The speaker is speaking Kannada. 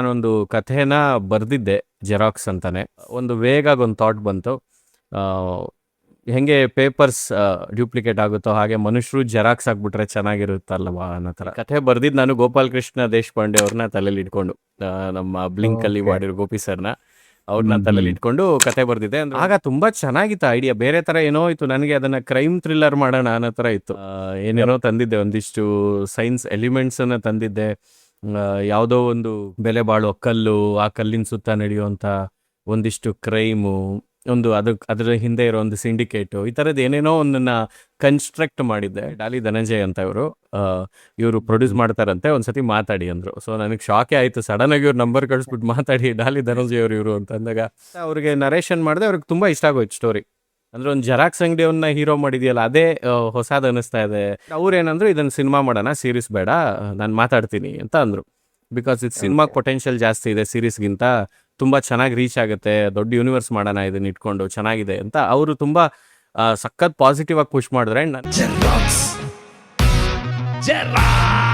ನಾನೊಂದು ಕಥೆನ ಬರ್ದಿದ್ದೆ ಜೆರಾಕ್ಸ್ ಅಂತಾನೆ. ಒಂದು ವೇಗಾಗಿ ಒಂದು ಥಾಟ್ ಬಂತು. ಆ, ಹೆಂಗೆ ಪೇಪರ್ಸ್ ಡ್ಯೂಪ್ಲಿಕೇಟ್ ಆಗುತ್ತೋ ಹಾಗೆ ಮನುಷ್ಯರು ಜೆರಾಕ್ಸ್ ಆಗ್ಬಿಟ್ರೆ ಚೆನ್ನಾಗಿರುತ್ತಲ್ವಾ ಅನ್ನೋ ಥರ ಕಥೆ ಬರ್ದಿದ್ದು ನಾನು ಗೋಪಾಲ್ ಕೃಷ್ಣ ದೇಶಪಾಂಡೆ ಅವ್ರನ್ನ ತಲೆಯಲ್ಲಿ ಇಟ್ಕೊಂಡು, ನಮ್ಮ ಬ್ಲಿಂಕ್ ಅಲ್ಲಿ ಓಕೆ. ಮಾಡಿರೋ ಗೋಪಿ ಸರ್ನ ಅವ್ರನ್ನ ಹ್ಮ್ ತಲೆಯಲ್ಲಿ ಹ್ಮ್ ಇಟ್ಕೊಂಡು ಕತೆ ಬರ್ದಿದ್ದೆ. ಅಂದ್ರೆ ಆಗ ತುಂಬಾ ಚೆನ್ನಾಗಿತ್ತು ಐಡಿಯಾ, ಬೇರೆ ತರ ಏನೋ ಇತ್ತು. ನನಗೆ ಅದನ್ನ ಕ್ರೈಮ್ ಥ್ರಿಲ್ಲರ್ ಮಾಡೋಣ ಅನ್ನೋ ತರ ಇತ್ತು. ಏನೇನೋ ತಂದಿದ್ದೆ, ಒಂದಿಷ್ಟು ಸೈನ್ಸ್ ಎಲಿಮೆಂಟ್ಸ್ ಅನ್ನ ತಂದಿದ್ದೆ. ಯಾವುದೋ ಒಂದು ಬೆಲೆ ಬಾಳುವ ಕಲ್ಲು, ಆ ಕಲ್ಲಿನ ಸುತ್ತ ನಡೆಯುವಂತ ಒಂದಿಷ್ಟು ಕ್ರೈಮು, ಒಂದು ಅದರ ಹಿಂದೆ ಇರೋ ಒಂದು ಸಿಂಡಿಕೇಟು, ಈ ಥರದ್ದು ಏನೇನೋ ಒಂದನ್ನ ಕನ್ಸ್ಟ್ರಕ್ಟ್ ಮಾಡಿದ್ದೆ. ಡಾಲಿ ಧನಂಜಯ್ ಅಂತ ಇವರು ಪ್ರೊಡ್ಯೂಸ್ ಮಾಡ್ತಾರಂತೆ, ಒಂದ್ಸತಿ ಮಾತಾಡಿ ಅಂದ್ರು. ಸೊ ನನಗೆ ಶಾಕೇ ಆಯ್ತು. ಸಡನ್ ಆಗಿ ಇವ್ರ ನಂಬರ್ ಕಳಿಸ್ಬಿಟ್ಟು ಮಾತಾಡಿ ಡಾಲಿ ಧನಂಜಯ್ ಅವರು ಇವರು ಅಂತ ಅಂದಾಗ ಅವ್ರಿಗೆ ನರೇಷನ್ ಮಾಡಿದೆ. ಅವ್ರಿಗೆ ತುಂಬಾ ಇಷ್ಟ ಆಗೋಯ್ತು ಸ್ಟೋರಿ. ಅಂದ್ರೆ ಒಂದು ಜೆರಾಕ್ಸ್ ಅಂಗಡಿಯವ್ರನ್ನ ಹೀರೋ ಮಾಡಿದ್ಯಲ್ಲ, ಅದೇ ಹೊಸಾದ್ ಅನಿಸ್ತಾ ಇದೆ. ಅವ್ರೇನಂದ್ರು ಇದನ್ನ ಸಿನಿಮಾ ಮಾಡೋಣ, ಸೀರೀಸ್ ಬೇಡ, ನಾನು ಮಾತಾಡ್ತೀನಿ ಅಂತ ಅಂದ್ರು. ಬಿಕಾಸ್ ಇದು ಸಿನಿಮಾ ಓಕೆ. ಪೊಟೆನ್ಷಿಯಲ್ ಜಾಸ್ತಿ ಇದೆ ಸೀರೀಸ್ಗಿಂತ, ತುಂಬಾ ಚೆನ್ನಾಗಿ ರೀಚ್ ಆಗುತ್ತೆ, ದೊಡ್ಡ ಯೂನಿವರ್ಸ್ ಮಾಡೋಣ ಇದನ್ನ ಇಟ್ಕೊಂಡು, ಚೆನ್ನಾಗಿದೆ ಅಂತ ಅವರು ತುಂಬಾ ಸಖತ್ ಪಾಸಿಟಿವ್ ಆಗಿ ಪುಷ್ ಮಾಡಿದ್ರೆ. Xerox. Xerox.